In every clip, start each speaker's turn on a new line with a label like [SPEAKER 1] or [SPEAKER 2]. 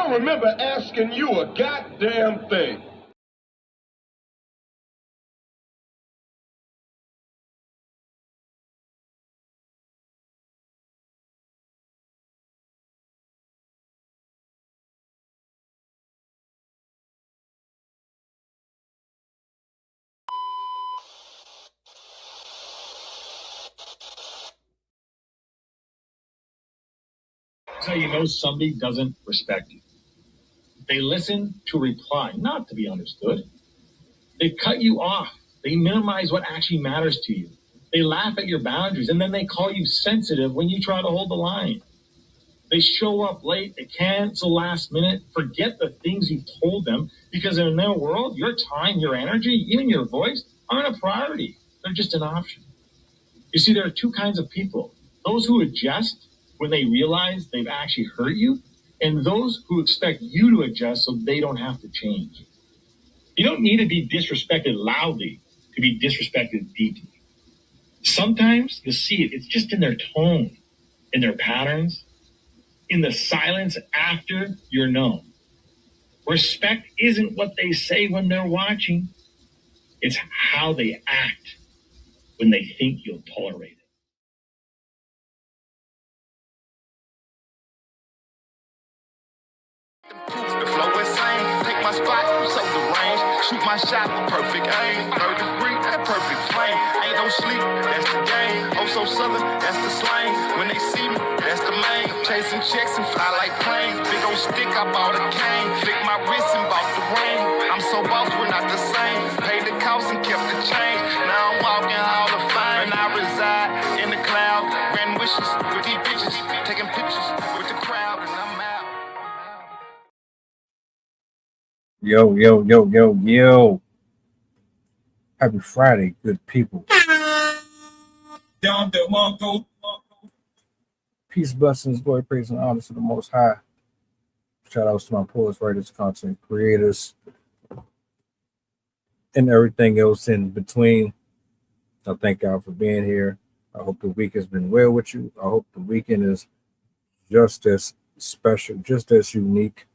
[SPEAKER 1] don't remember asking you a goddamn thing.
[SPEAKER 2] So you know somebody doesn't respect you. They listen to reply, not to be understood. They cut you off. They minimize what actually matters to you. They laugh at your boundaries, and then they call you sensitive when you try to hold the line. They show up late, they cancel last minute, forget the things you've told them, because in their world, your time, your energy, even your voice aren't a priority. They're just an option. You see, there are two kinds of people. Those who adjust when they realize they've actually hurt you, and those who expect you to adjust so they don't have to change. You don't need to be disrespected loudly to be disrespected deeply. Sometimes you'll see it. It's just in their tone, in their patterns, in the silence after you're known. Respect isn't what they say when they're watching. It's how they act when they think you'll tolerate it.
[SPEAKER 3] The flow insane, take my spot, so the range. Shoot my shot with perfect aim. 3rd degree, that perfect flame. Ain't no sleep, that's the game. Oh, so southern, that's the slang. When they see me, that's the main. Chasing checks and fly like planes. Big old stick, I bought a cane. Flick my wrist and bought the ring. I'm so boss, we're not the same. Paid the cost and kept the change. Now I'm walking Hall of Fame. And I reside in the cloud. Grand wishes with these bitches. Taking pictures with the crowd, and I'm out.
[SPEAKER 4] Yo. Happy Friday, good people. Peace, blessings, glory, praise, and honor to the Most High. Shout outs to my poets, writers, content creators, and everything else in between. I thank God for being here. I hope the week has been well with you. I hope the weekend is just as special, just as unique.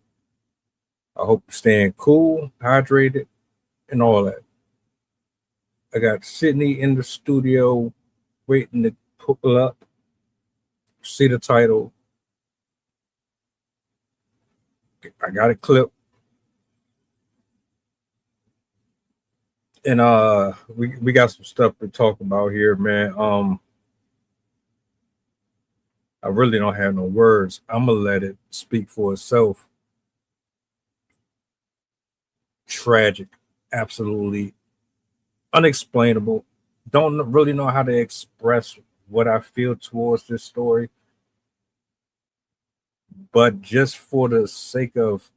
[SPEAKER 4] I hope you're staying cool, hydrated, and all that. I got Sydney in the studio waiting to pull up. See the title. I got a clip. And we got some stuff to talk about here, man. I really don't have no words. I'm gonna let it speak for itself. Tragic, absolutely unexplainable. Don't really know how to express what I feel towards this story, but just for the sake of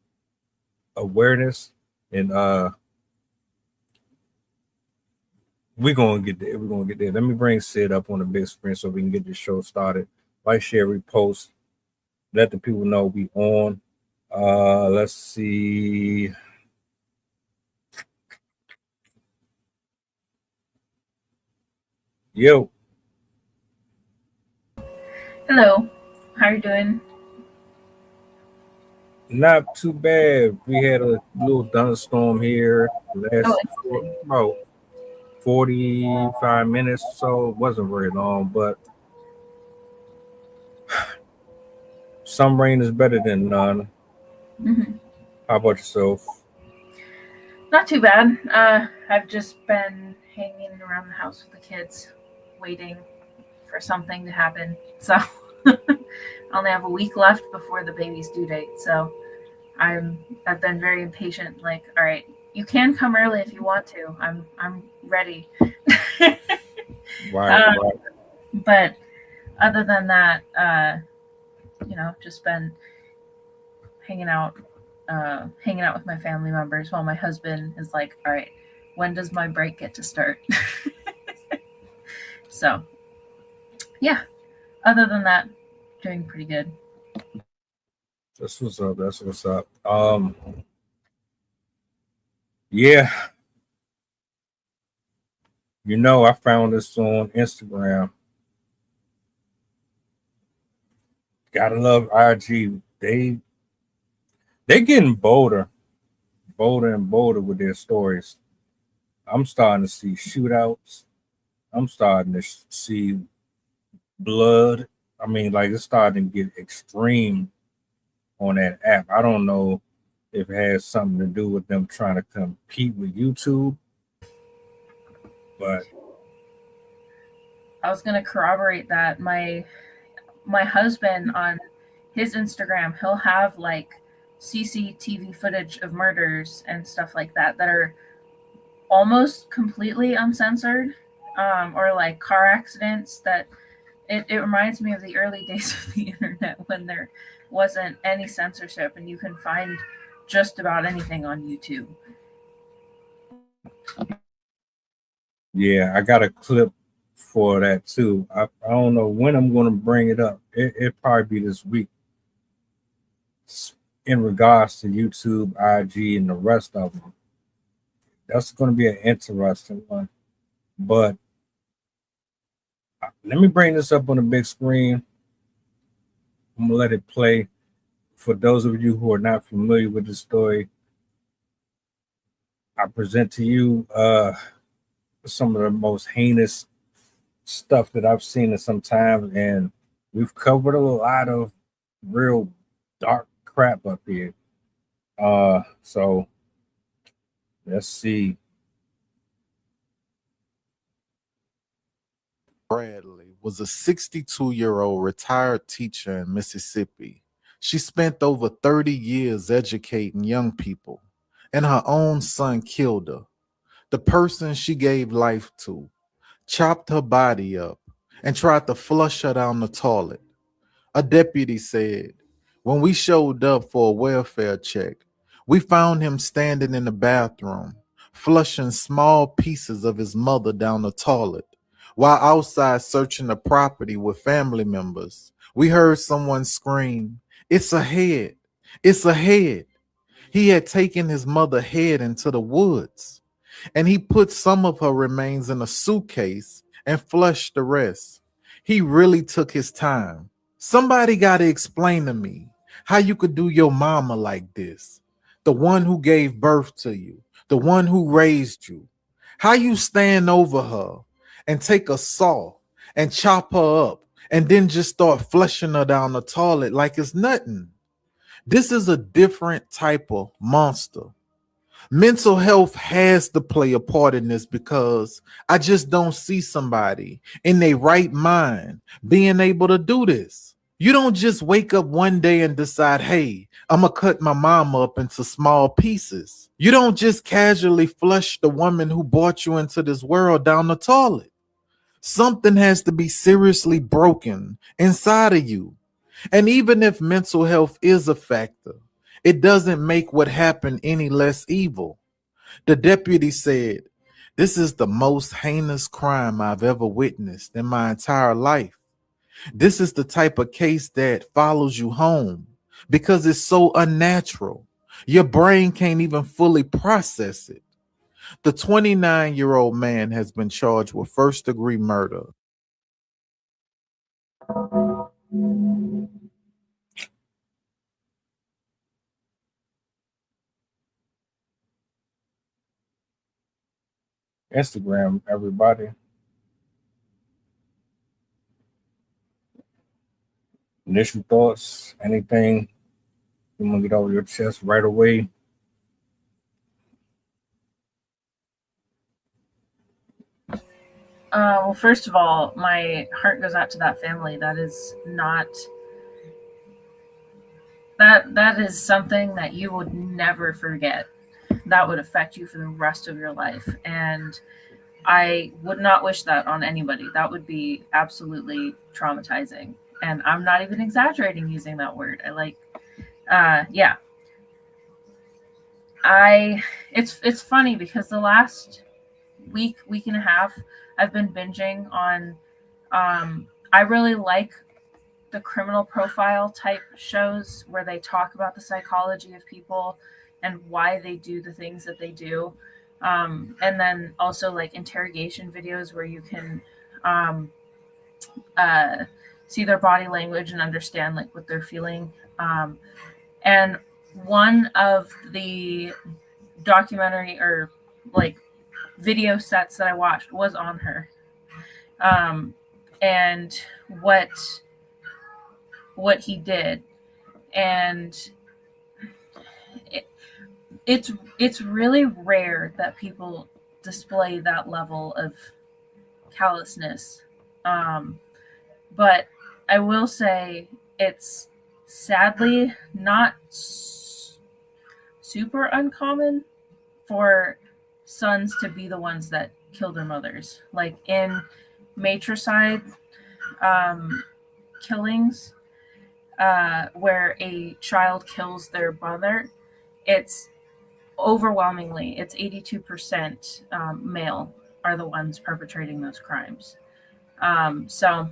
[SPEAKER 4] awareness and we're gonna get there. Let me bring Sid up on the big screen so we can get this show started. Like, share, repost, let the people know we on. Let's see. Yo.
[SPEAKER 5] Hello. How are you doing?
[SPEAKER 4] Not too bad. We had a little thunderstorm here last about 45 minutes, so it wasn't very long, but some rain is better than none.
[SPEAKER 5] Mm-hmm.
[SPEAKER 4] How about yourself?
[SPEAKER 5] Not too bad. I've just been hanging around the house with the kids, waiting for something to happen. So I only have a week left before the baby's due date. So I've been very impatient. Like, all right, you can come early if you want to. I'm ready.
[SPEAKER 4] Right.
[SPEAKER 5] But other than that, just been hanging out with my family members while my husband is like, all right, when does my break get to start? So yeah, other than that, doing pretty good.
[SPEAKER 4] That's what's up. Yeah. I found this on Instagram. Gotta love IG. They They're getting bolder, bolder and bolder with their stories. I'm starting to see shootouts. I'm starting to see blood. I mean, like it's starting to get extreme on that app. I don't know if it has something to do with them trying to compete with YouTube, but
[SPEAKER 5] I was gonna corroborate that. My husband on his Instagram, he'll have like CCTV footage of murders and stuff like that that are almost completely uncensored, or like car accidents that it reminds me of the early days of the internet when there wasn't any censorship and you can find just about anything on YouTube.
[SPEAKER 4] yeah, I got a clip for that too. I don't know when I'm going to bring it up. It probably be this week in regards to YouTube, IG, and the rest of them. That's going to be an interesting one. But let me bring this up on the big screen. I'm gonna let it play. For those of you who are not familiar with the story, I present to you some of the most heinous stuff that I've seen in some time, and we've covered a lot of real dark crap up here. So let's see.
[SPEAKER 6] Bradley was a 62-year-old retired teacher in Mississippi. She spent over 30 years educating young people, and her own son killed her. The person she gave life to chopped her body up and tried to flush her down the toilet. A deputy said, when we showed up for a welfare check, we found him standing in the bathroom, flushing small pieces of his mother down the toilet. While outside searching the property with family members, we heard someone scream, "It's a head! It's a head!" He had taken his mother's head into the woods, and he put some of her remains in a suitcase and flushed the rest. He really took his time. Somebody got to explain to me how you could do your mama like this, the one who gave birth to you, the one who raised you. How you stand over her and take a saw and chop her up and then just start flushing her down the toilet like it's nothing. This is a different type of monster. Mental health has to play a part in this because I just don't see somebody in their right mind being able to do this. You don't just wake up one day and decide, hey, I'm going to cut my mom up into small pieces. You don't just casually flush the woman who brought you into this world down the toilet. Something has to be seriously broken inside of you. And even if mental health is a factor, it doesn't make what happened any less evil. The deputy said, "This is the most heinous crime I've ever witnessed in my entire life. This is the type of case that follows you home because it's so unnatural. Your brain can't even fully process it." The 29-year-old man has been charged with first-degree murder.
[SPEAKER 4] Instagram, everybody. Initial thoughts, anything you want to get over your chest right away?
[SPEAKER 5] Well, first of all, my heart goes out to that family. That is not that is something that you would never forget. That would affect you for the rest of your life, and I would not wish that on anybody. That would be absolutely traumatizing, and I'm not even exaggerating using that word. Yeah. It's funny because the last week and a half I've been binging on I really like the criminal profile type shows where they talk about the psychology of people and why they do the things that they do, and then also like interrogation videos where you can um, see their body language and understand like what they're feeling, and one of the documentary or like video sets that I watched was on her, and what he did, and it's really rare that people display that level of callousness, but I will say it's sadly not super uncommon for sons to be the ones that kill their mothers. Like in matricide killings, where a child kills their mother, it's overwhelmingly, it's 82% male are the ones perpetrating those crimes. So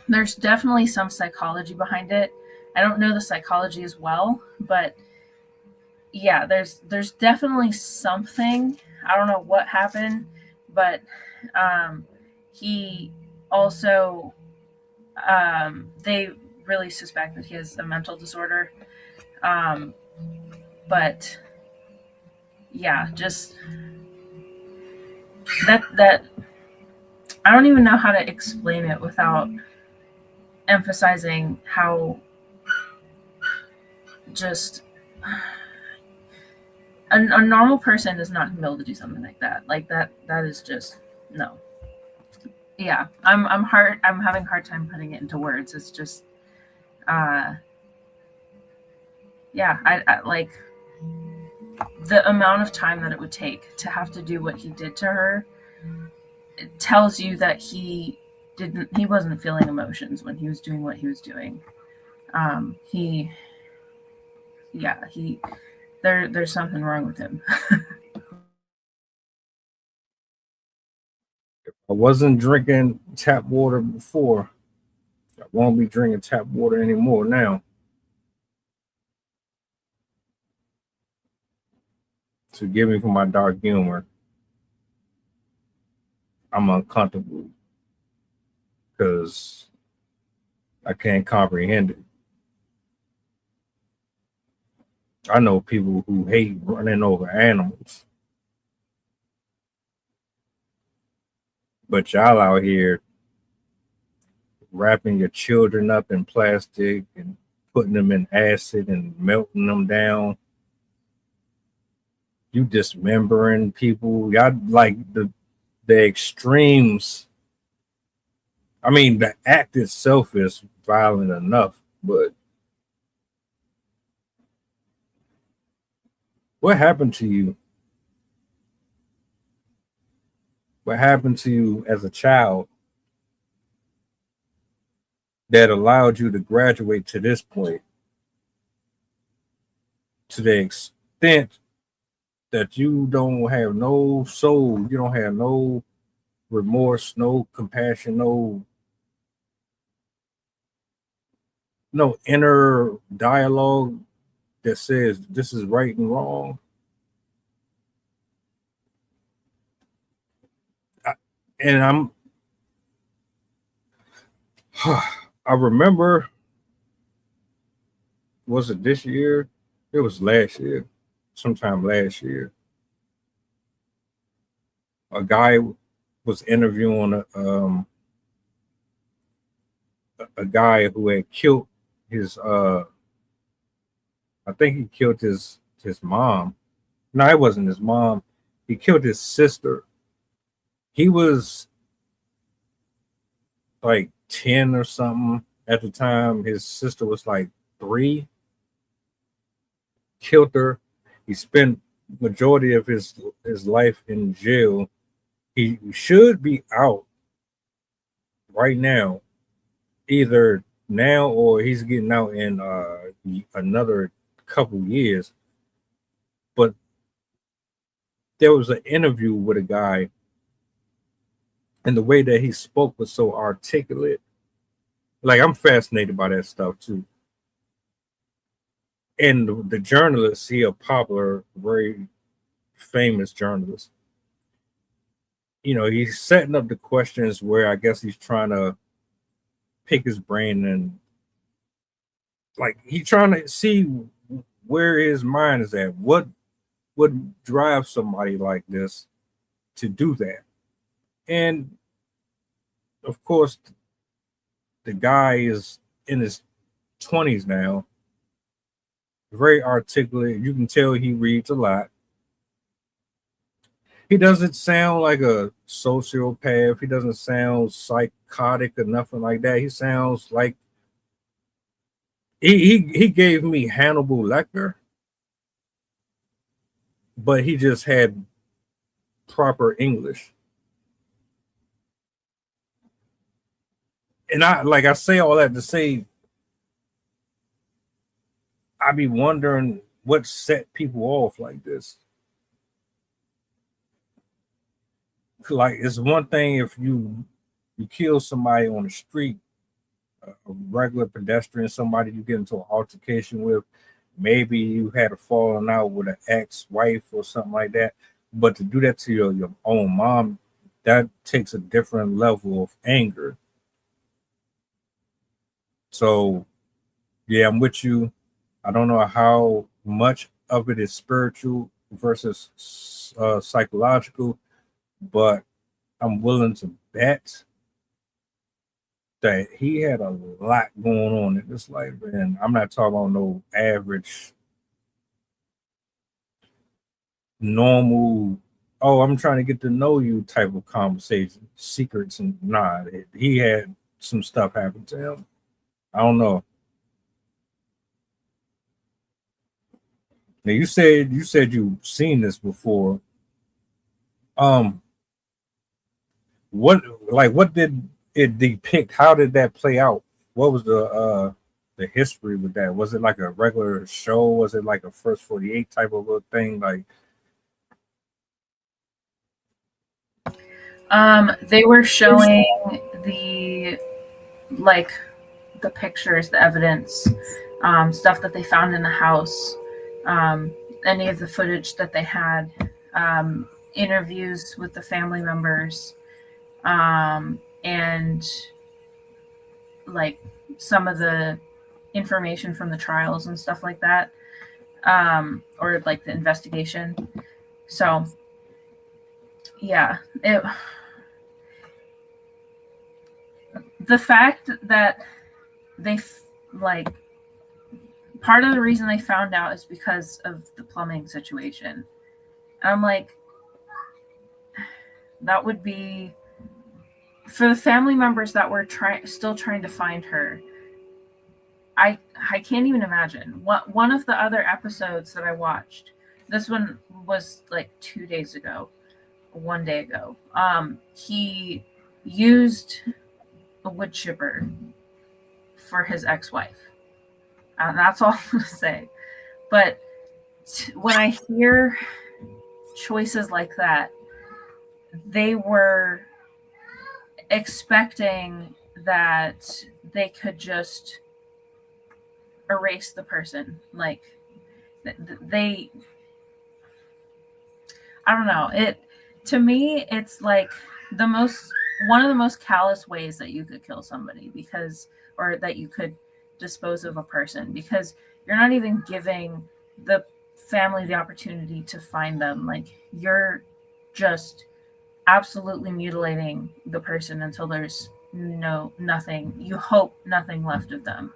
[SPEAKER 5] there's definitely some psychology behind it. I don't know the psychology as well, but yeah, there's definitely something. I don't know what happened, but he also they really suspect that he has a mental disorder. But yeah, just that I don't even know how to explain it without emphasizing how just a normal person is not gonna be able to do something like that. Like that is just no. Yeah, I'm having a hard time putting it into words. It's just yeah, I like the amount of time that it would take to have to do what he did to her. It tells you that he wasn't feeling emotions when he was doing what he was doing. There's something wrong with him.
[SPEAKER 4] I wasn't drinking tap water before. I won't be drinking tap water anymore now. Forgive me for my dark humor. I'm uncomfortable because I can't comprehend it. I know people who hate running over animals, but y'all out here wrapping your children up in plastic and putting them in acid and melting them down. You dismembering people. Y'all like the extremes. I mean, the act itself is violent enough, but what happened to you? What happened to you as a child that allowed you to graduate to this point, to the extent that you don't have no soul, you don't have no remorse, no compassion, no inner dialogue that says this is right and wrong. I remember, was it this year? It was last year, sometime last year. A guy was interviewing a guy who had killed his I think he killed his mom. No, it wasn't his mom. He killed his sister. He was like 10 or something at the time. His sister was like 3. Killed her. He spent majority of his life in jail. He should be out right now, either now or he's getting out in another couple years. But there was an interview with a guy, and the way that he spoke was so articulate. Like, I'm fascinated by that stuff too. And the journalist, he a popular, very famous journalist. You know, he's setting up the questions where I guess he's trying to pick his brain, and like he's trying to see where his mind is at. What would drive somebody like this to do that? And of course, the guy is in his 20s now, very articulate. You can tell he reads a lot. He doesn't sound like a sociopath. He doesn't sound psychotic or nothing like that. He sounds like he gave me Hannibal Lecter, but he just had proper English. And I say all that to say, I be wondering what set people off like this. Like, it's one thing if you kill somebody on the street, a regular pedestrian, somebody you get into an altercation with, maybe you had a falling out with an ex-wife or something like that. But to do that to your own mom, that takes a different level of anger. So, yeah, I'm with you. I don't know how much of it is spiritual versus psychological, but I'm willing to bet that he had a lot going on in his life. And I'm not talking about no average, normal, oh, I'm trying to get to know you type of conversation, secrets. And nah, he had some stuff happen to him. I don't know. Now you said you've seen this before. What did it depict? How did that play out? What was the history with that? Was it like a regular show? Was it like a First 48 type of a thing? Like,
[SPEAKER 5] they were showing the pictures, the evidence, stuff that they found in the house, any of the footage that they had, interviews with the family members, and like some of the information from the trials and stuff like that, or like the investigation. So yeah, the fact that they part of the reason they found out is because of the plumbing situation. I'm like, that would be for the family members that were still trying to find her. I can't even imagine. One of the other episodes that I watched, this one was like 2 days ago, 1 day ago. He used a wood chipper for his ex-wife. That's all I'm gonna say. But when I hear choices like that, they were expecting that they could just erase the person. Like, I don't know. To me, it's like one of the most callous ways that you could kill somebody, or that you could dispose of a person, because you're not even giving the family the opportunity to find them. Like, you're just absolutely mutilating the person until there's nothing. You hope nothing left of them,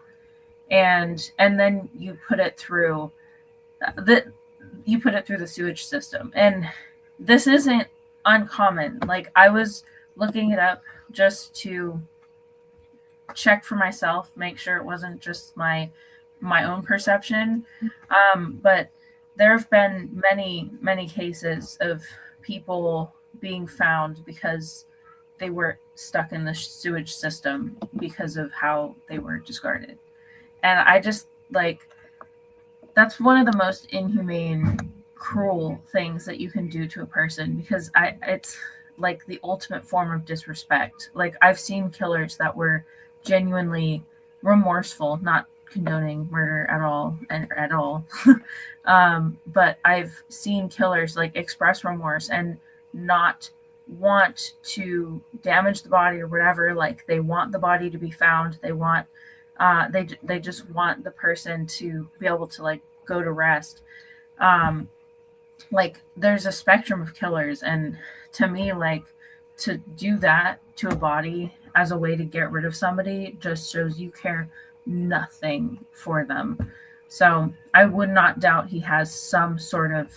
[SPEAKER 5] and then you put it through the sewage system. And this isn't uncommon. Like, I was looking it up just to check for myself, make sure it wasn't just my own perception. But there have been many cases of people being found because they were stuck in the sewage system because of how they were discarded. And I just, like, that's one of the most inhumane, cruel things that you can do to a person, because it's like the ultimate form of disrespect. Like, I've seen killers that were genuinely remorseful, not condoning murder at all. But I've seen killers like express remorse and not want to damage the body or whatever. Like, they want the body to be found. They want they just want the person to be able to, like, go to rest. Like there's a spectrum of killers, and to me, like to do that to a body as a way to get rid of somebody just shows you care nothing for them. So I would not doubt he has some sort of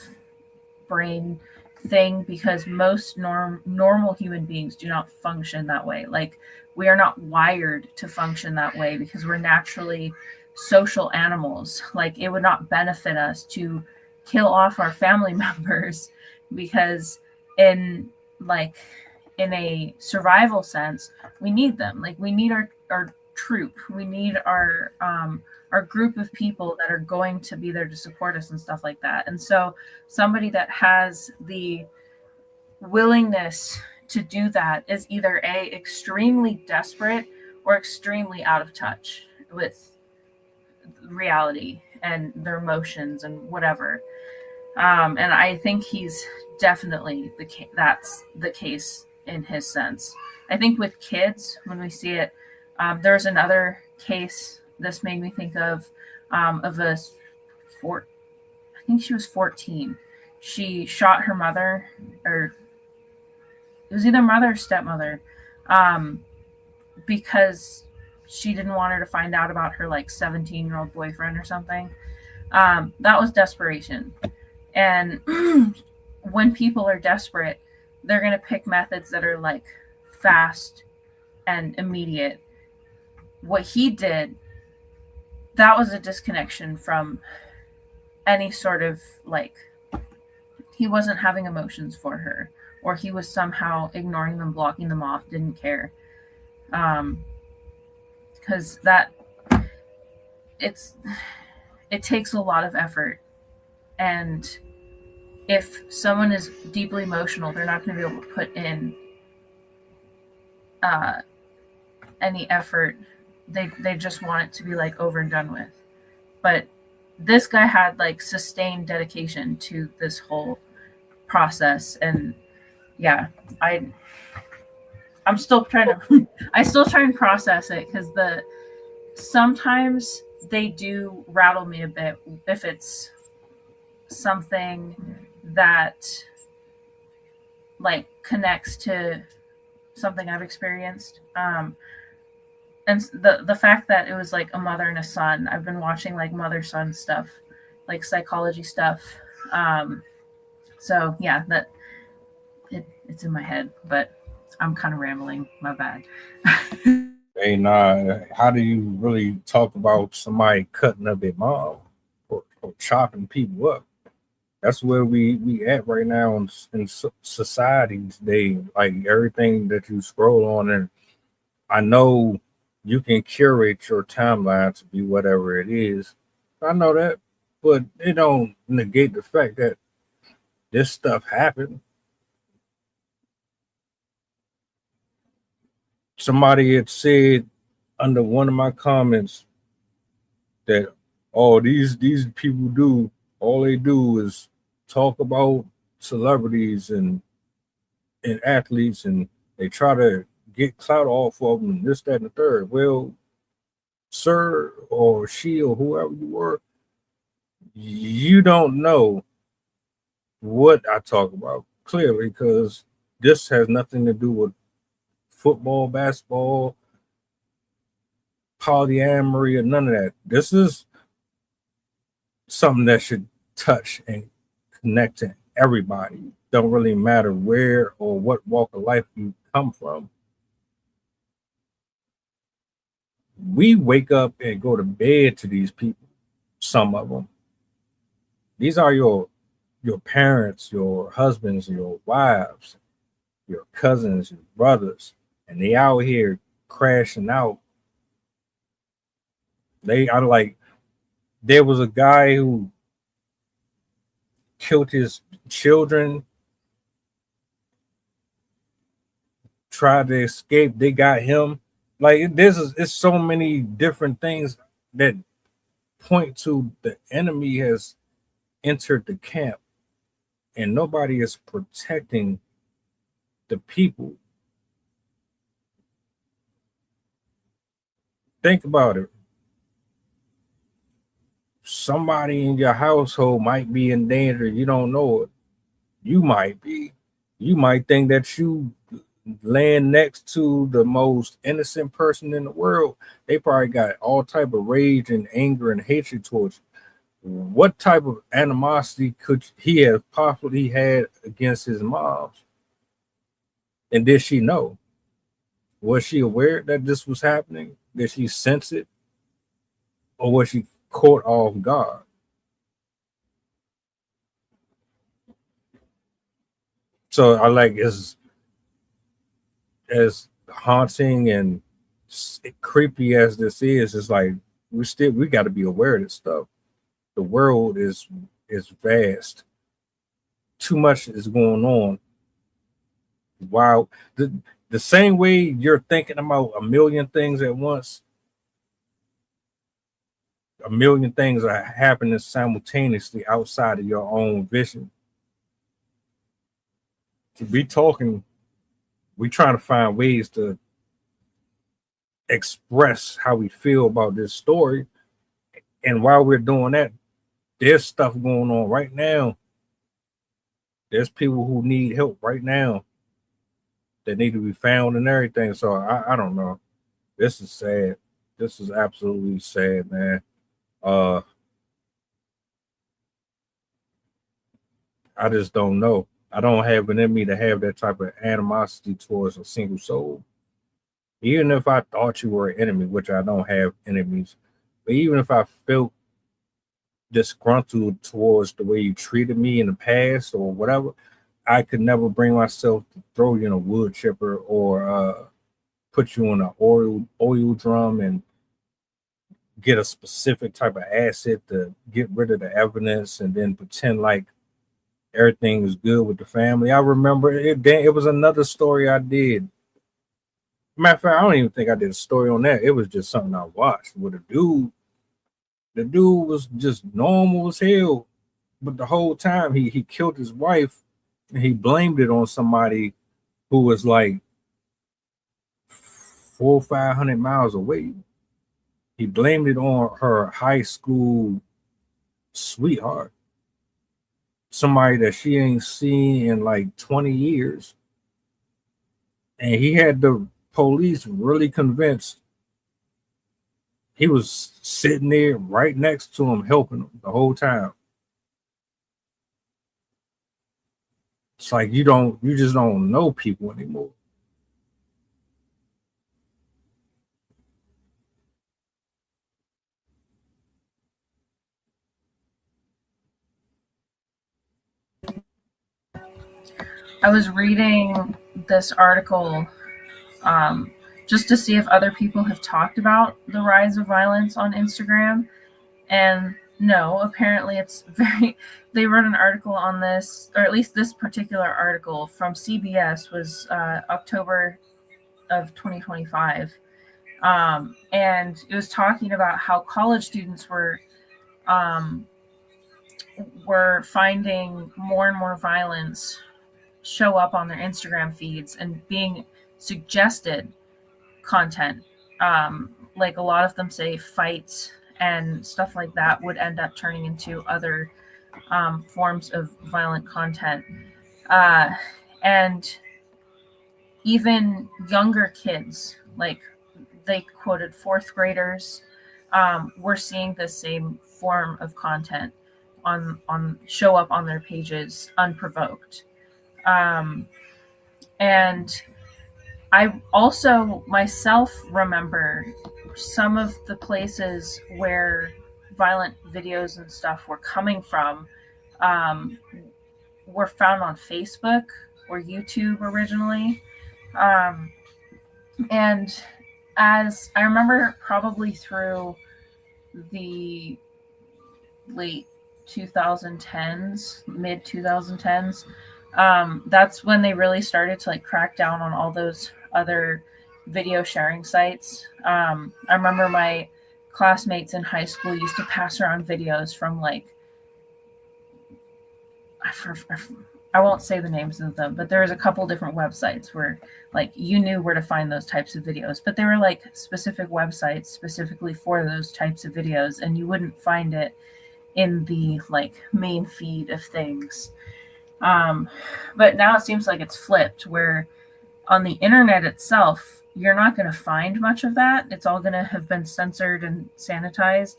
[SPEAKER 5] brain thing, because most normal human beings do not function that way. Like we are not wired to function that way because we're naturally social animals. Like it would not benefit us to kill off our family members because in like in a survival sense we need them. Like we need our troop, we need our group of people that are going to be there to support us and stuff like that. And so somebody that has the willingness to do that is either a extremely desperate or extremely out of touch with reality and their emotions and whatever. And I think he's definitely that's the case in his sense. I think with kids, when we see it, there's another case this made me think of a I think she was 14. She shot her mother, or it was either mother or stepmother, because she didn't want her to find out about her like 17-year-old boyfriend or something. That was desperation. And when people are desperate, they're going to pick methods that are like fast and immediate. What he did, that was a disconnection from any sort of like, he wasn't having emotions for her, or he was somehow ignoring them, blocking them off, didn't care. Because it takes a lot of effort. And if someone is deeply emotional, they're not going to be able to put in any effort. They just want it to be like over and done with. But this guy had like sustained dedication to this whole process. And yeah, I'm still trying to I still try and process it, because sometimes they do rattle me a bit if it's something that like connects to something I've experienced. And the fact that it was like a mother and a son, I've been watching like mother-son stuff, like psychology stuff. So yeah, that it's in my head, but I'm kind of rambling. My bad.
[SPEAKER 4] Hey, nah, how do you really talk about somebody cutting up their mom or chopping people up? That's where we at right now in society today. Like everything that you scroll on, and I know you can curate your timeline to be whatever it is. I know that, but it don't negate the fact that this stuff happened. Somebody had said under one of my comments that all these people do, all they do is talk about celebrities and athletes, and they try to get clout off of them, and this, that, and the third. Well, sir or she or whoever you were, you don't know what I talk about clearly, because this has nothing to do with football, basketball, polyamory, or none of that. This is something that should touch and connect to everybody. Don't really matter where or what walk of life you come from. We wake up and go to bed to these people, some of them. These are your parents, your husbands, your wives, your cousins, your brothers, and they out here crashing out. They are like, there was a guy who killed his children, tried to escape. They got him. Like it's so many different things that point to the enemy has entered the camp, and nobody is protecting the people. Think about it. somebody in your household might be in danger. You don't know it. You might be. You might think that you laying next to the most innocent person in the world. They probably got all type of rage and anger and hatred towards you. What type of animosity could he have possibly had against his mom? And did she know? Was she aware that this was happening? Did she sense it? Or was she caught off guard? So I like as haunting and creepy as this is, it's like we got to be aware of this stuff. The world is vast. Too much is going on. Wow, the same way you're thinking about a million things at once, a million things are happening simultaneously outside of your own vision. We trying to find ways to express how we feel about this story. And while we're doing that, there's stuff going on right now. There's people who need help right now that need to be found and everything. So I don't know. This is sad. This is absolutely sad, man. I just don't know. I don't have it in me to have that type of animosity towards a single soul. Even if I thought you were an enemy, which I don't have enemies, but even if I felt disgruntled towards the way you treated me in the past or whatever, I could never bring myself to throw you in a wood chipper or put you in an oil drum and get a specific type of acid to get rid of the evidence and then pretend like everything was good with the family. I remember it was another story I did. Matter of fact, I don't even think I did a story on that. It was just something I watched with a dude. The dude was just normal as hell, but the whole time he killed his wife and he blamed it on somebody who was like 400-500 miles away. He blamed it on her high school sweetheart, somebody that she ain't seen in like 20 years. And he had the police really convinced. He was sitting there right next to him, helping him the whole time. It's like you just don't know people anymore.
[SPEAKER 5] I was reading this article just to see if other people have talked about the rise of violence on Instagram. And no, apparently it's they wrote an article on this, or at least this particular article from CBS was October of 2025. And it was talking about how college students were finding more and more violence show up on their Instagram feeds and being suggested content. Like a lot of them say fights and stuff like that would end up turning into other forms of violent content. And even younger kids, like they quoted fourth graders, were seeing the same form of content on show up on their pages unprovoked. And I also myself remember some of the places where violent videos and stuff were coming from were found on Facebook or YouTube originally. And as I remember, probably through the late 2010s, mid 2010s, that's when they really started to like crack down on all those other video sharing sites. I remember my classmates in high school used to pass around videos from like, I won't say the names of them, but there was a couple different websites where like you knew where to find those types of videos, but they were like specific websites specifically for those types of videos, and you wouldn't find it in the like main feed of things. But now it seems like it's flipped, where on the internet itself, you're not going to find much of that. It's all going to have been censored and sanitized.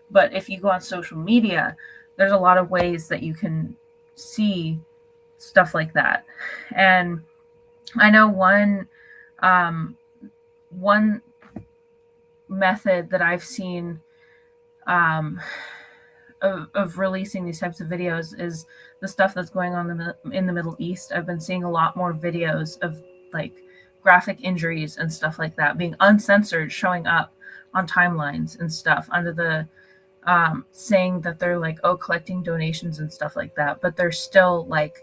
[SPEAKER 5] But if you go on social media, there's a lot of ways that you can see stuff like that. And I know one method that I've seen of releasing these types of videos is the stuff that's going on in the Middle East. I've been seeing a lot more videos of like graphic injuries and stuff like that being uncensored, showing up on timelines and stuff under the saying that they're like, oh, collecting donations and stuff like that. But they're still like,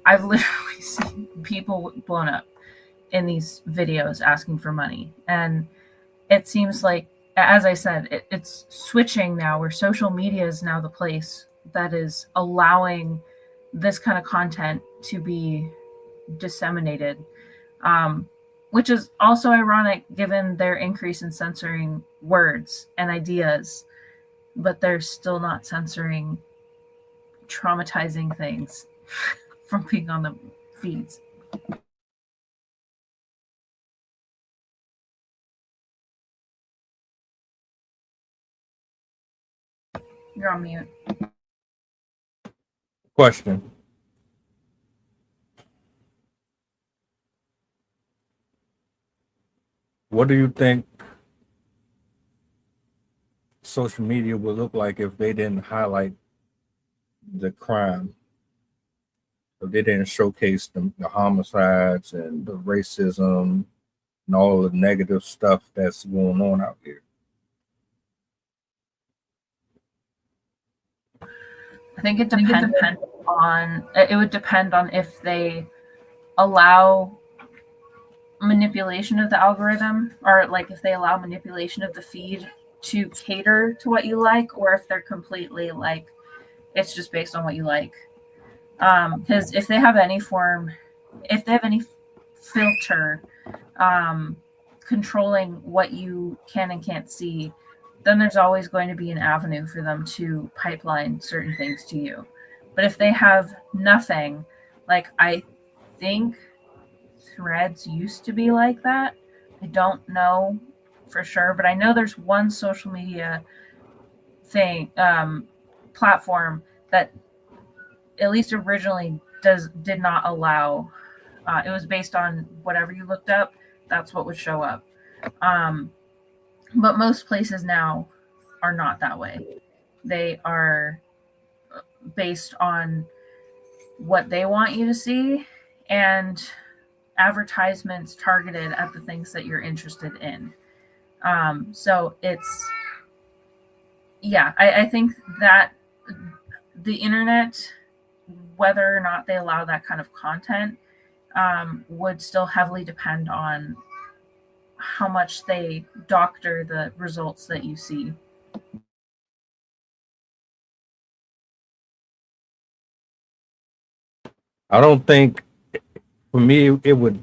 [SPEAKER 5] I've literally seen people blown up in these videos asking for money. And it seems like, as I said, it's switching now, where social media is now the place that is allowing this kind of content to be disseminated, which is also ironic given their increase in censoring words and ideas, but they're still not censoring traumatizing things from being on the feeds. You're on mute.
[SPEAKER 4] Question. What do you think social media would look like if they didn't highlight the crime? If they didn't showcase the homicides and the racism and all the negative stuff that's going on out here?
[SPEAKER 5] I think it would depend on if they allow manipulation of the algorithm, or like if they allow manipulation of the feed to cater to what you like, or if they're completely like, it's just based on what you like. Because if they have any filter controlling what you can and can't see, then there's always going to be an avenue for them to pipeline certain things to you. But if they have nothing, like I think Threads used to be like that. I don't know for sure, but I know there's one social media platform that at least originally did not allow. It was based on whatever you looked up, that's what would show up. But most places now are not that way. They are based on what they want you to see and advertisements targeted at the things that you're interested in. So it's, yeah, I think that the internet, whether or not they allow that kind of content, would still heavily depend on how much they doctor the results that you see.
[SPEAKER 4] I don't think, for me, it would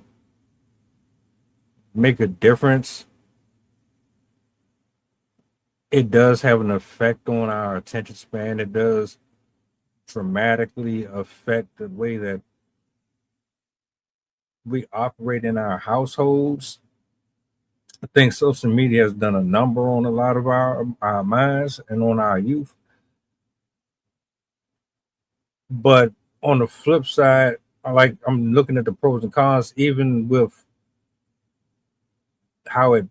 [SPEAKER 4] make a difference. It does have an effect on our attention span. It does dramatically affect the way that we operate in our households. I think social media has done a number on a lot of our minds and on our youth. But on the flip side, I'm looking at the pros and cons, even with how it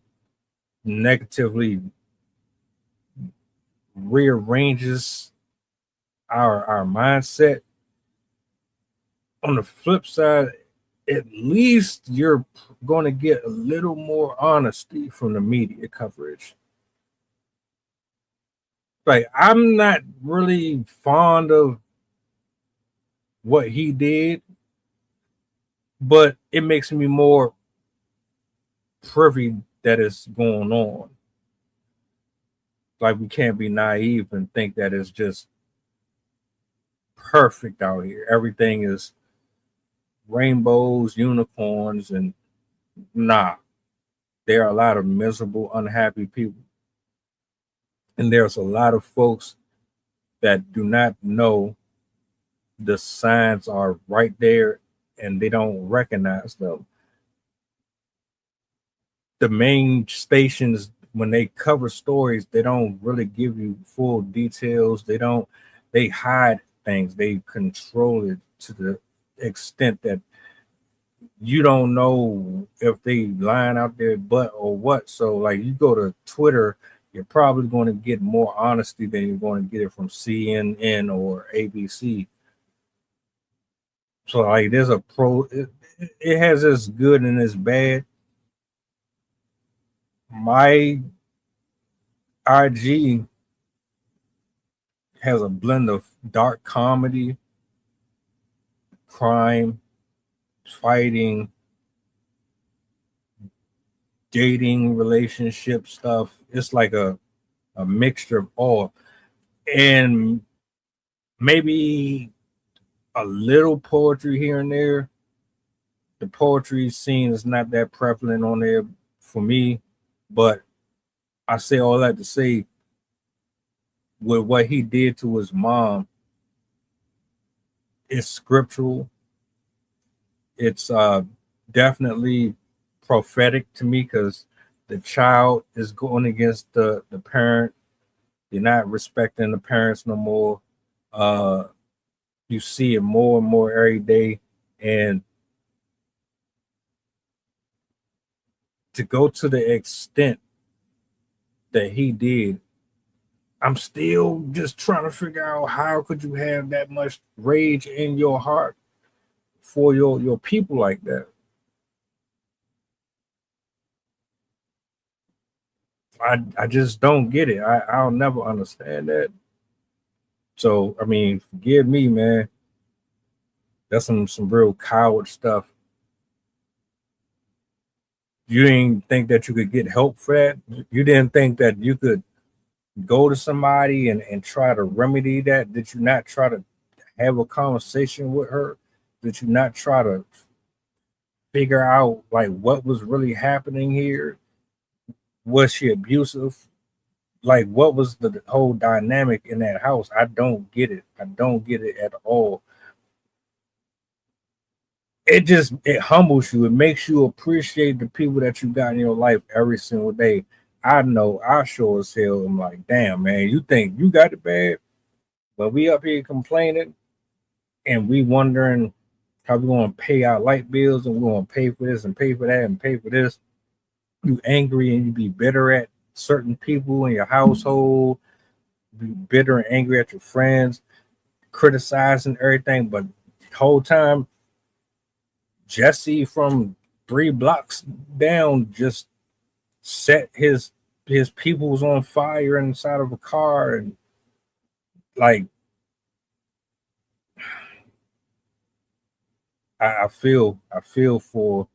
[SPEAKER 4] negatively rearranges our mindset. On the flip side, at least you're going to get a little more honesty from the media coverage. Like, I'm not really fond of what he did, but it makes me more privy that it's going on. Like, we can't be naive and think that it's just perfect out here. Everything is rainbows, unicorns, and nah. There are a lot of miserable, unhappy people. And there's a lot of folks that do not know the signs are right there and they don't recognize them. The main stations, when they cover stories, they don't really give you full details. They hide things. They control it to the extent that you don't know if they lying out their butt or what. So like you go to Twitter, you're probably going to get more honesty than you're going to get it from CNN or ABC. So like there's a it has its good and its bad. My IG has a blend of dark comedy, crime, fighting, dating, relationship stuff. It's like a mixture of all. And maybe a little poetry here and there. The poetry scene is not that prevalent on there for me, but I say all that to say with what he did to his mom, it's scriptural. It's definitely prophetic to me because the child is going against the parent. You're not respecting the parents no more. You see it more and more every day. And to go to the extent that he did, I'm still just trying to figure out how could you have that much rage in your heart for your people like that. I just don't get it. I'll never understand that. So I mean, forgive me, man. That's some real coward stuff. You didn't think that you could get help for that. You didn't think that you could go to somebody and try to remedy that. Did you not try to have a conversation with her? Did you not try to figure out like what was really happening here? Was she abusive? Like what was the whole dynamic in that house? I don't get it. I don't get it at all. It humbles you. It makes you appreciate the people that you got in your life every single day. I know I sure as hell am like, damn man, you think you got it bad, but we up here complaining and we wondering how we gonna pay our light bills and we're gonna pay for this and pay for that and pay for this. You angry and you be bitter at certain people in your household, be bitter and angry at your friends, criticizing everything, but the whole time Jesse from 3 blocks down just set his peoples on fire inside of a car and like I feel for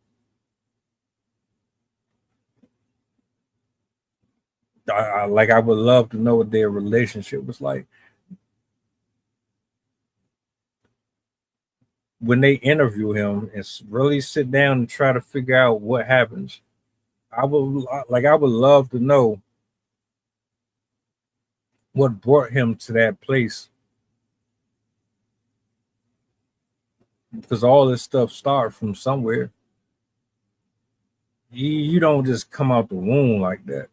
[SPEAKER 4] like I would love to know what their relationship was like when they interview him and really sit down and try to figure out what happens. I would love to know what brought him to that place because all this stuff started from somewhere. You don't just come out the womb like that,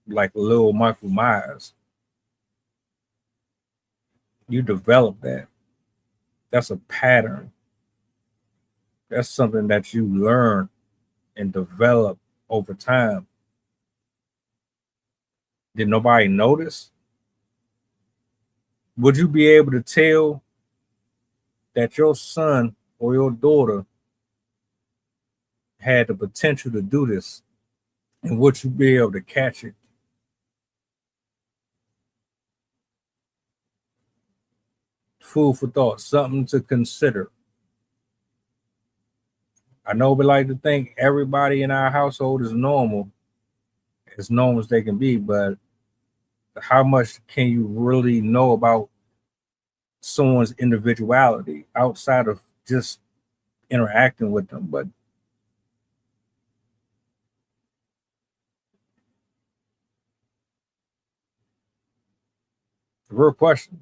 [SPEAKER 4] like little Michael Myers. You develop that. That's a pattern. That's something that you learn and develop over time. Did nobody notice? Would you be able to tell that your son or your daughter had the potential to do this? And would you be able to catch it? Food for thought, something to consider. I know we like to think everybody in our household is normal, as normal as they can be, but how much can you really know about someone's individuality outside of just interacting with them? But real question.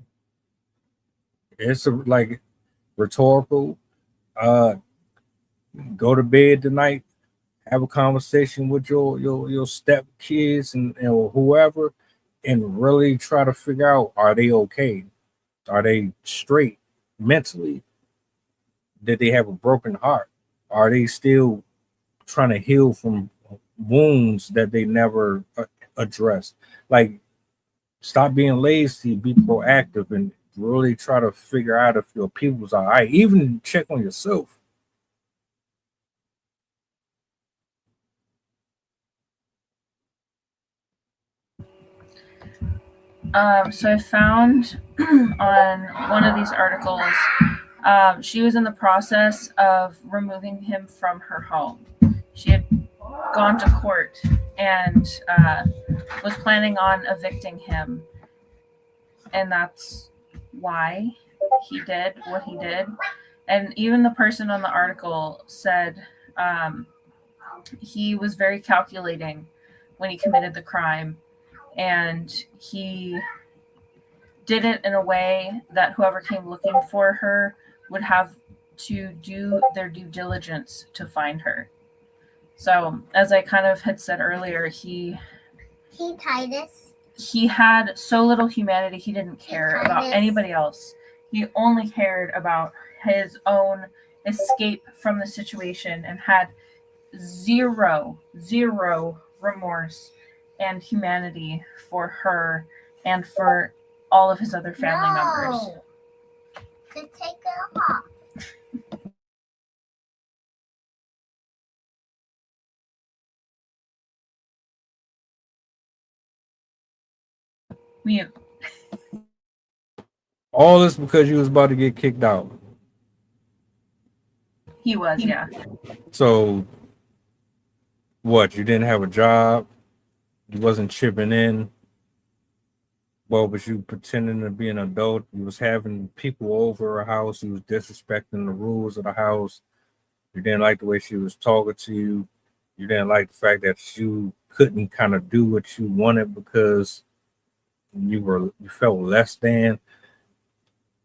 [SPEAKER 4] It's like rhetorical. Uh, go to bed tonight. Have a conversation with your step kids and whoever, and really try to figure out, are they okay? Are they straight mentally? Did they have a broken heart? Are they still trying to heal from wounds that they never addressed? Like, stop being lazy, be proactive, and really try to figure out if your people's all right. Even check on yourself.
[SPEAKER 5] So I found on one of these articles, she was in the process of removing him from her home. She had gone to court and was planning on evicting him, and that's why he did what he did. And even the person on the article said he was very calculating when he committed the crime, and he did it in a way that whoever came looking for her would have to do their due diligence to find her. So, as I kind of had said earlier, he
[SPEAKER 7] Titus.
[SPEAKER 5] He had so little humanity, he didn't care about anybody else. He only cared about his own escape from the situation and had zero remorse and humanity for her and for all of his other family members.
[SPEAKER 7] To take it off.
[SPEAKER 5] Mute.
[SPEAKER 4] All this because you was about to get kicked out.
[SPEAKER 5] He was, yeah.
[SPEAKER 4] So what? You didn't have a job. You wasn't chipping in. Well, was you pretending to be an adult? You was having people over her house. You was disrespecting the rules of the house. You didn't like the way she was talking to you. You didn't like the fact that you couldn't kind of do what you wanted because you felt less than.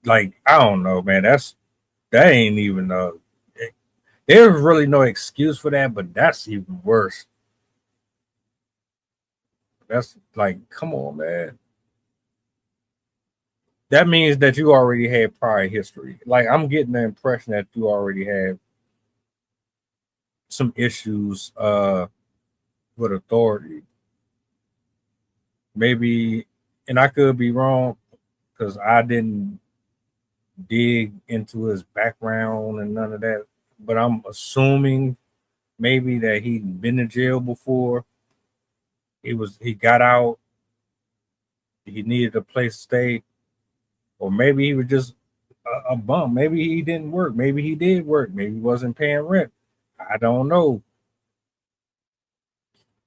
[SPEAKER 4] Like, I don't know, man. That ain't even there's really no excuse for that, but that's even worse. That's like, come on, man. That means that you already had prior history. Like, I'm getting the impression that you already have some issues with authority. Maybe, and I could be wrong because I didn't dig into his background and none of that, but I'm assuming maybe that he'd been in jail before. He got out, he needed a place to stay, or maybe he was just a bum. Maybe he didn't work. Maybe he did work. Maybe he wasn't paying rent. I don't know.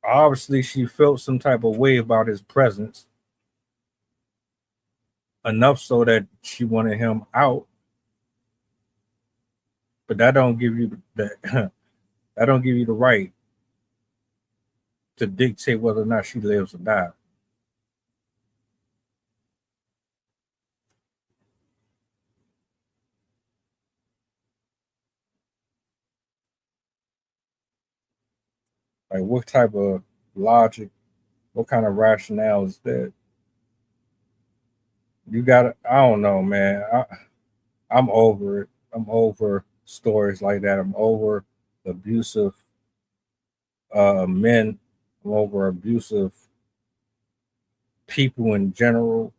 [SPEAKER 4] Obviously, she felt some type of way about his presence, enough so that she wanted him out. But that don't give you the that don't give you the right to dictate whether or not she lives or dies. Like, what type of logic, what kind of rationale is that? You got to, I don't know, man. I'm over it. I'm over stories like that. I'm over abusive men. I'm over abusive people in general.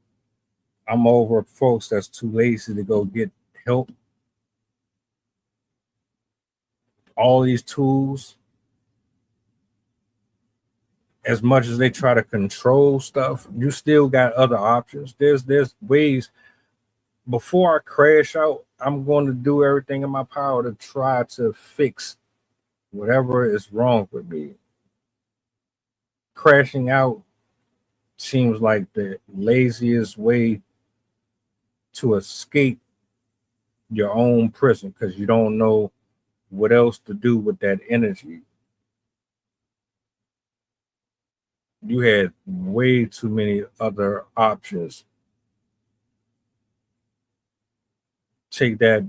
[SPEAKER 4] I'm over folks that's too lazy to go get help. All these tools, as much as they try to control stuff, you still got other options. There's ways. Before I crash out, I'm going to do everything in my power to try to fix whatever is wrong with me. Crashing out seems like the laziest way to escape your own prison because you don't know what else to do with that energy. You had way too many other options take that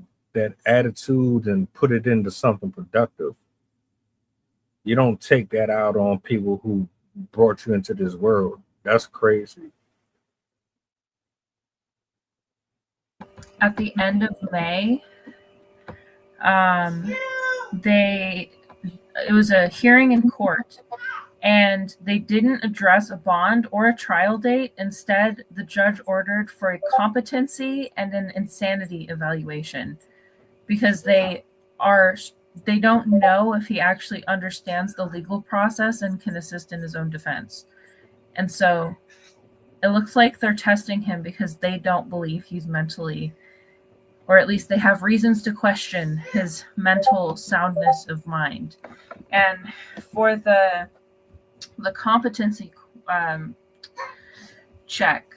[SPEAKER 4] attitude and put it into something productive. You don't take that out on people who brought you into this world. That's crazy.
[SPEAKER 5] At the end of May, it was a hearing in court, and they didn't address a bond or a trial date. Instead, the judge ordered for a competency and an insanity evaluation because they don't know if he actually understands the legal process and can assist in his own defense. And so it looks like they're testing him because they don't believe he's mentally, or at least they have reasons to question his mental soundness of mind. And for the competency check,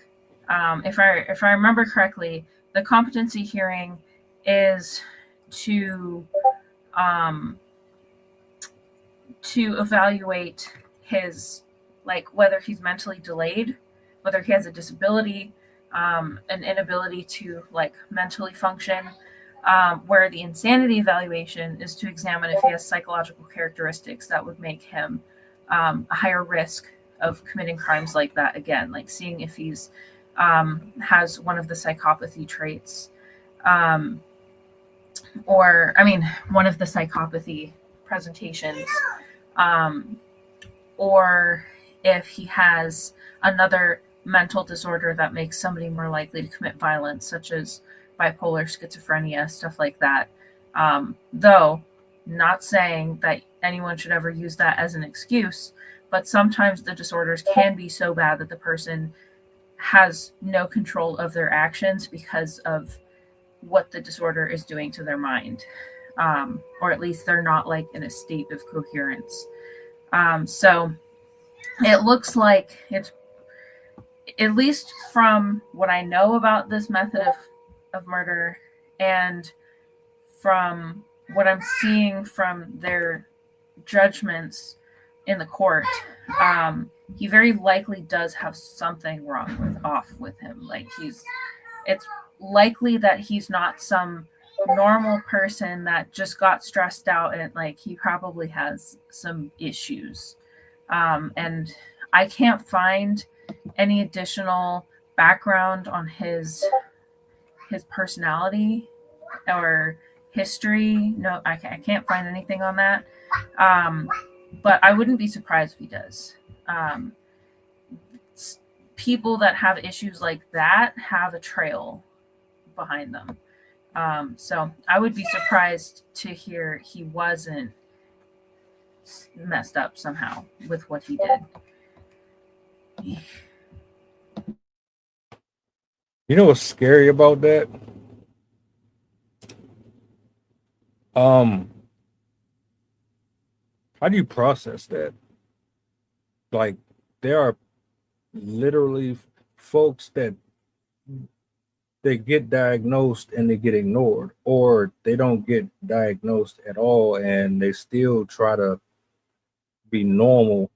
[SPEAKER 5] if I remember correctly, the competency hearing is to evaluate his, like, whether he's mentally delayed, whether he has a disability, an inability to, like, mentally function, where the insanity evaluation is to examine if he has psychological characteristics that would make him a higher risk of committing crimes like that again, like seeing if he's has one of the psychopathy traits, one of the psychopathy presentations, or if he has another mental disorder that makes somebody more likely to commit violence, such as bipolar, schizophrenia, stuff like that. Though, not saying that anyone should ever use that as an excuse, but sometimes the disorders can be so bad that the person has no control of their actions because of what the disorder is doing to their mind, or at least they're not, like, in a state of coherence. So it looks like it's, at least from what I know about this method of murder and from what I'm seeing from their judgments in the court, he very likely does have something off with him. Like, it's likely that he's not some normal person that just got stressed out, and, like, he probably has some issues. And I can't find any additional background on his personality or history. No, I can't find anything on that. But I wouldn't be surprised if he does. People that have issues like that have a trail behind them. So I would be surprised to hear he wasn't messed up somehow with what he did.
[SPEAKER 4] You know what's scary about that? How do you process that? Like, there are literally folks that they get diagnosed and they get ignored, or they don't get diagnosed at all and they still try to be normal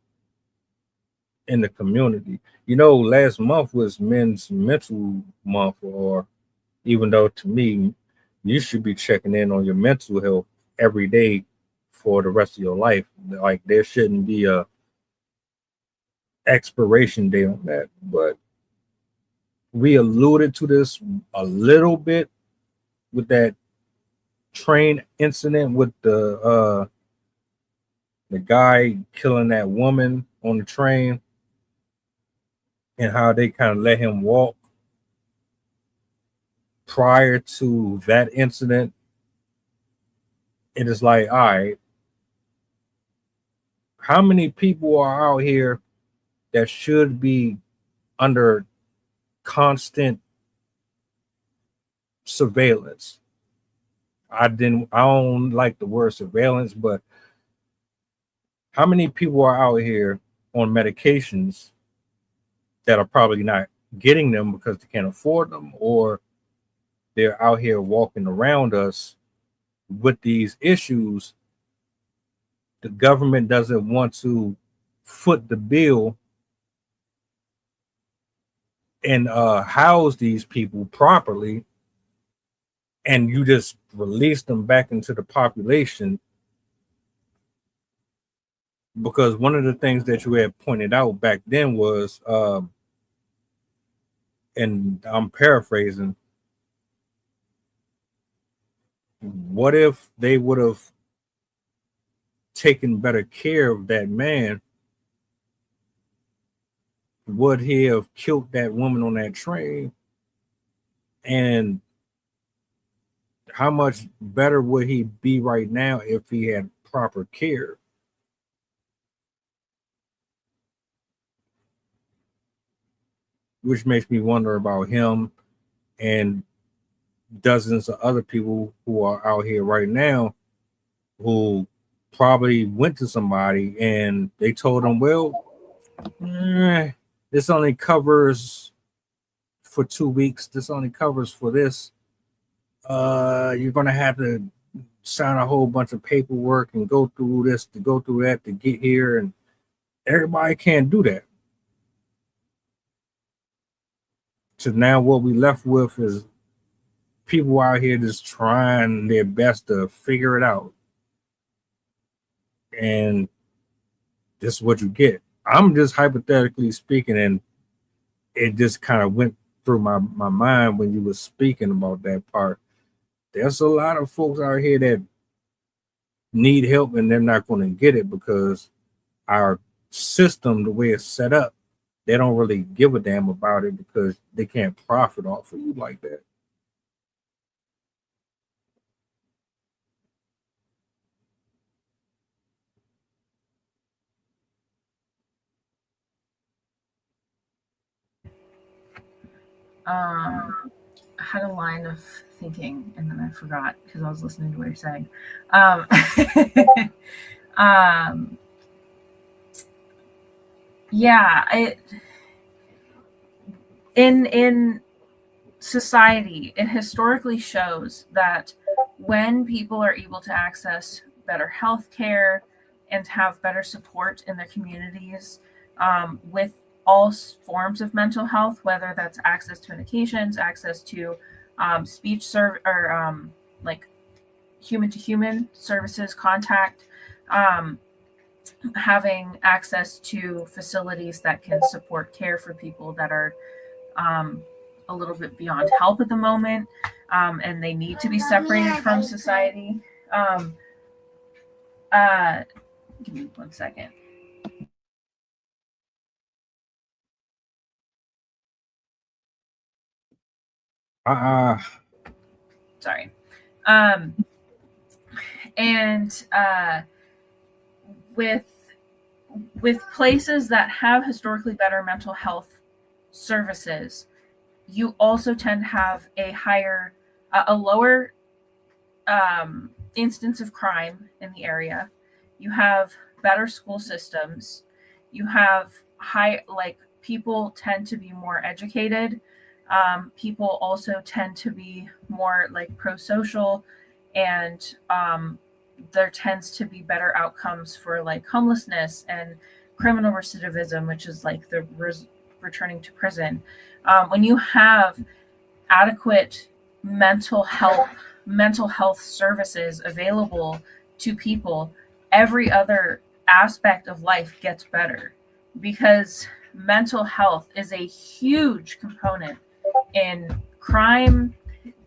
[SPEAKER 4] in the community. You know, last month was Men's Mental Month, or even though to me, you should be checking in on your mental health every day for the rest of your life. Like, there shouldn't be a expiration date on that. But we alluded to this a little bit with that train incident with the guy killing that woman on the train, and how they kind of let him walk prior to that incident. It is like, all right, how many people are out here that should be under constant surveillance? I don't like the word surveillance, but how many people are out here on medications that are probably not getting them because they can't afford them, or they're out here walking around us with these issues? The government doesn't want to foot the bill and house these people properly, and you just release them back into the population. Because one of the things that you had pointed out back then was, and I'm paraphrasing, what if they would have taken better care of that man? Would he have killed that woman on that train? And how much better would he be right now if he had proper care? Which makes me wonder about him and dozens of other people who are out here right now who probably went to somebody and they told them, well, this only covers for 2 weeks. This only covers for this. You're going to have to sign a whole bunch of paperwork and go through this, to go through that, to get here. And everybody can't do that. So now what we left with is people out here just trying their best to figure it out. And this is what you get. I'm just hypothetically speaking, and it just kind of went through my mind when you were speaking about that part. There's a lot of folks out here that need help and they're not going to get it because our system, the way it's set up, they don't really give a damn about it because they can't profit off of you like that.
[SPEAKER 5] I had a line of thinking and then I forgot because I was listening to what you're saying. Yeah, in society, it historically shows that when people are able to access better health care and have better support in their communities, with all forms of mental health, whether that's access to medications, access to speech or like human to human services, contact, having access to facilities that can support care for people that are a little bit beyond help at the moment, and they need to be separated from society. Give me 1 second. Sorry. And with places that have historically better mental health services, you also tend to have a lower instance of crime in the area. You have better school systems. You have people tend to be more educated. People also tend to be more pro-social, and there tends to be better outcomes for homelessness and criminal recidivism, which is the returning to prison. When you have adequate mental health services available to people, every other aspect of life gets better, because mental health is a huge component in crime,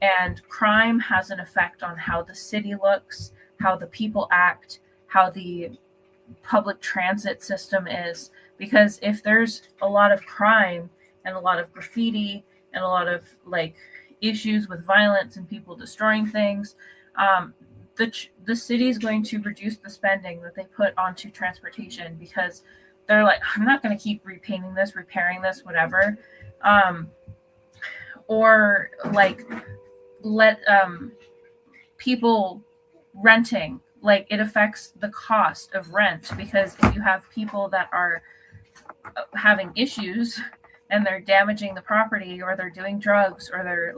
[SPEAKER 5] and crime has an effect on how the city looks, how the people act, how the public transit system is. Because if there's a lot of crime and a lot of graffiti and a lot of issues with violence and people destroying things, the city is going to reduce the spending that they put onto transportation, because they're I'm not going to keep repainting this, repairing this, whatever. Or let people renting, it affects the cost of rent, because if you have people that are having issues and they're damaging the property, or they're doing drugs, or they're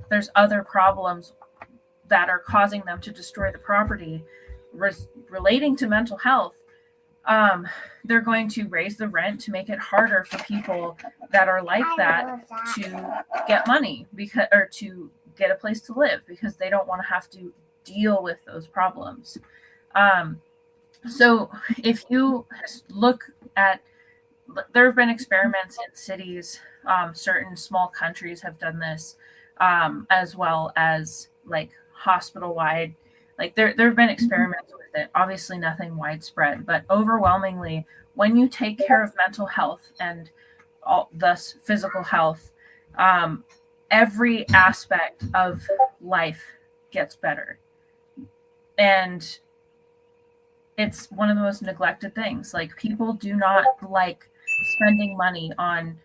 [SPEAKER 5] there's other problems that are causing them to destroy the property relating to mental health, they're going to raise the rent to make it harder for people that are like that to get money, or to get a place to live because they don't want to have to deal with those problems. So if you look at, there have been experiments in cities, certain small countries have done this, as well as like hospital wide. Like there have been experiments with it, obviously nothing widespread, but overwhelmingly, when you take care of mental health and thus physical health, every aspect of life gets better. And it's one of the most neglected things. Like, people do not like spending money on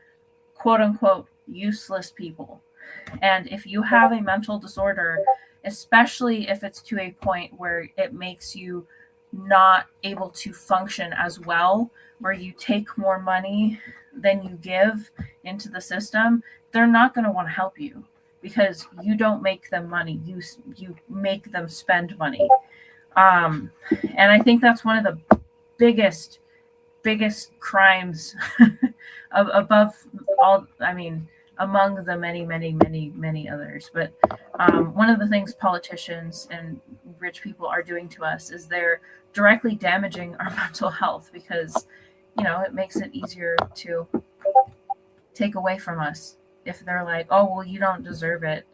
[SPEAKER 5] quote unquote useless people. And if you have a mental disorder, especially if it's to a point where it makes you not able to function as well, where you take more money than you give into the system, they're not going to want to help you because you don't make them money. You make them spend money. And I think that's one of the biggest crimes above all, I mean, among the many others. But one of the things politicians and rich people are doing to us is they're directly damaging our mental health because, you know, it makes it easier to take away from us if they're like, oh, well, you don't deserve it.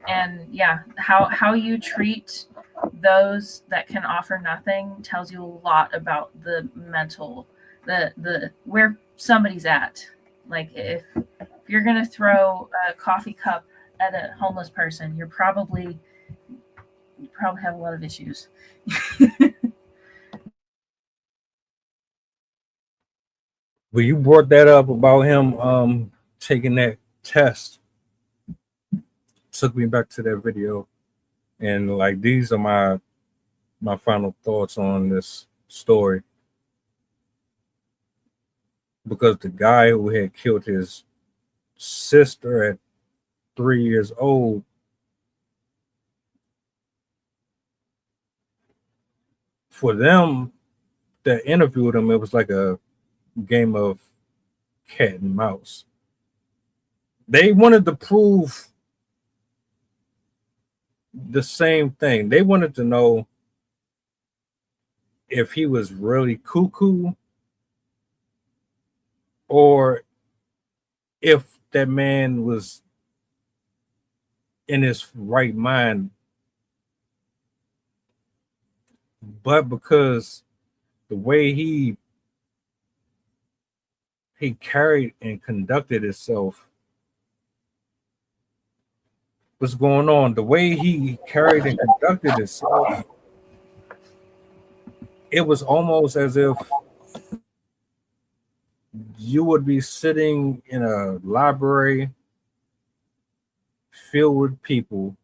[SPEAKER 5] And yeah, how you treat those that can offer nothing tells you a lot about the mental, the where somebody's at. Like, if you're gonna throw a coffee cup at a homeless person, you probably have a lot of issues.
[SPEAKER 4] Well, you brought that up about him taking that test. Took me back to that video, and like, these are my final thoughts on this story, because the guy who had killed his sister at 3 years old, for them that interviewed him, it was like a game of cat and mouse. They wanted to prove the same thing. They wanted to know if he was really cuckoo or if that man was in his right mind. But because the way he carried and conducted himself, what's going on, the way he carried and conducted himself, it was almost as if you would be sitting in a library filled with people,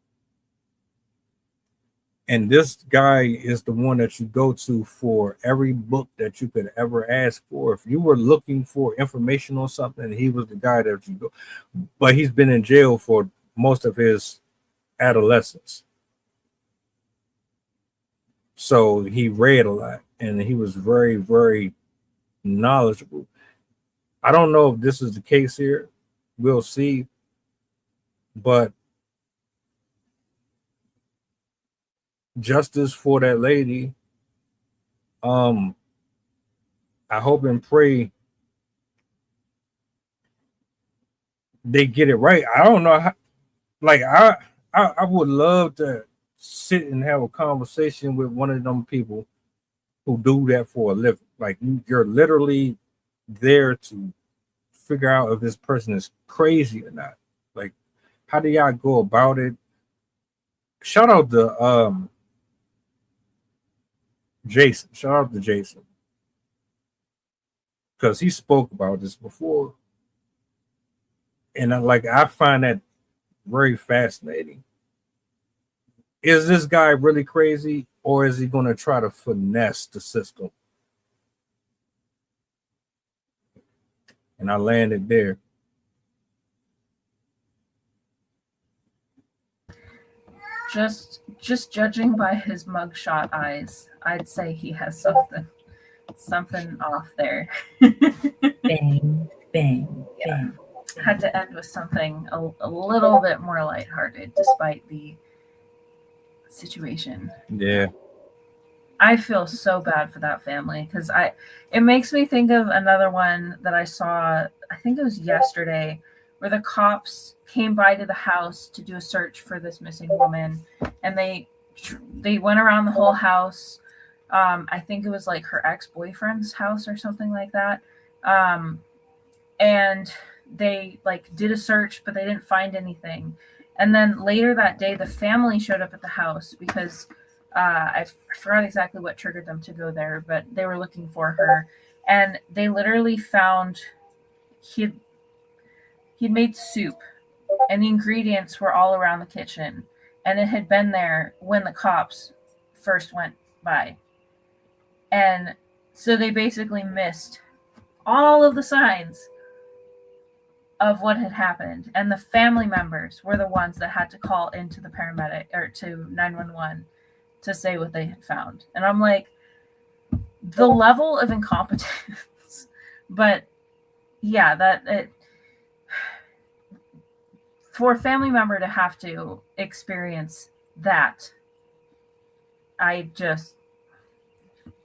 [SPEAKER 4] and this guy is the one that you go to for every book that you could ever ask for. If you were looking for information on something, he was the guy that you go. But he's been in jail for most of his adolescence, so he read a lot, and he was very, very knowledgeable. I don't know if this is the case here. We'll see. But justice for that lady. I hope and pray they get it right. I don't know how, like, I would love to sit and have a conversation with one of them people who do that for a living. Like, you're literally there to figure out if this person is crazy or not. Like, how do y'all go about it? Shout out to Jason. Shout out to Jason, because he spoke about this before, and I find that very fascinating. Is this guy really crazy, or is he going to try to finesse the system? And I landed there.
[SPEAKER 5] Just judging by his mugshot eyes, I'd say he has something off there.
[SPEAKER 8] Bang, bang,
[SPEAKER 5] Yeah.
[SPEAKER 8] bang.
[SPEAKER 5] had to end with something a little bit more lighthearted, despite the situation.
[SPEAKER 4] Yeah.
[SPEAKER 5] I feel so bad for that family because it makes me think of another one that I saw, I think it was yesterday, where the cops came by to the house to do a search for this missing woman, and they went around the whole house. I think it was like her ex-boyfriend's house or something like that. And they like did a search, but they didn't find anything. And then later that day, the family showed up at the house because I forgot exactly what triggered them to go there, but they were looking for her, and they literally found he'd made soup, and the ingredients were all around the kitchen, and it had been there when the cops first went by. And so they basically missed all of the signs of what had happened, and the family members were the ones that had to call into the paramedic or to 911 to say what they had found. And I'm like, the level of incompetence. But yeah, for a family member to have to experience that,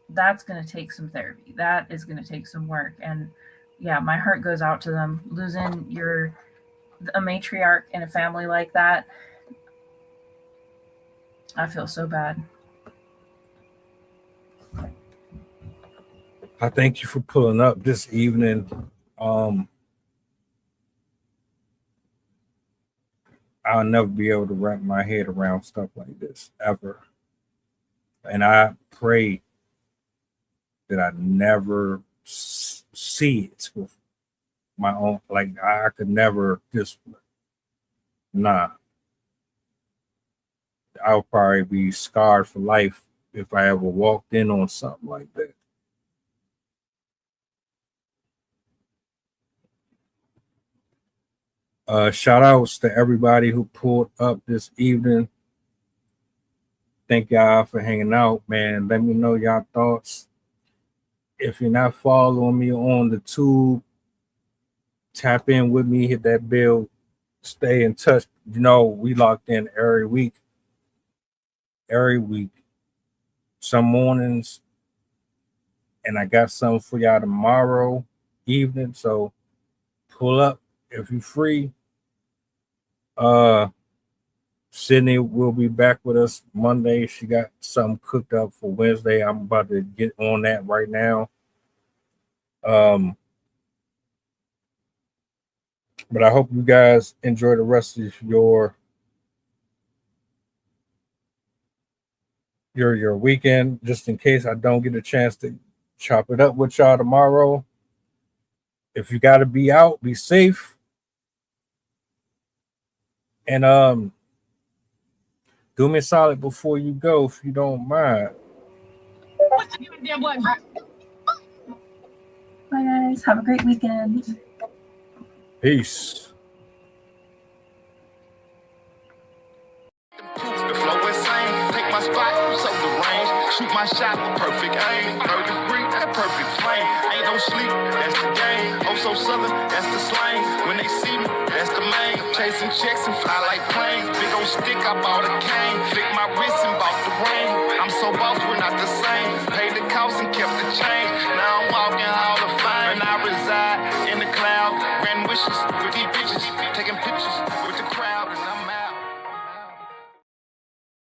[SPEAKER 5] that's going to take some therapy. That is going to take some work. And yeah, my heart goes out to them. Losing a matriarch in a family like that, I feel so bad.
[SPEAKER 4] I thank you for pulling up this evening. I'll never be able to wrap my head around stuff like this ever. And I pray that I never see it with my own, like I could never just, nah. I'll probably be scarred for life if I ever walked in on something like that. Shout outs to everybody who pulled up this evening. Thank y'all for hanging out, man. Let me know y'all thoughts. If you're not following me on the tube, tap in with me, hit that bell, stay in touch. You know, we locked in every week. Some mornings, and I got something for y'all tomorrow evening. So pull up if you're free. Sydney will be back with us Monday. She got something cooked up for Wednesday. I'm about to get on that right now. But I hope you guys enjoy the rest of your weekend. Just in case I don't get a chance to chop it up with y'all tomorrow. If you got to be out, be safe. And do me a solid before you go, if you don't mind.
[SPEAKER 5] What's the damn button? Bye, guys. Have a great weekend.
[SPEAKER 4] Peace.
[SPEAKER 3] The flow insane, take my spot, so the range. Shoot my shot with perfect aim. 3rd degree, that perfect flame. Ain't no sleep, that's the game. Oh, so southern, that's the slang. When they see me, that's the main. Chasing checks and fly like planes. Big old stick, I bought a cane.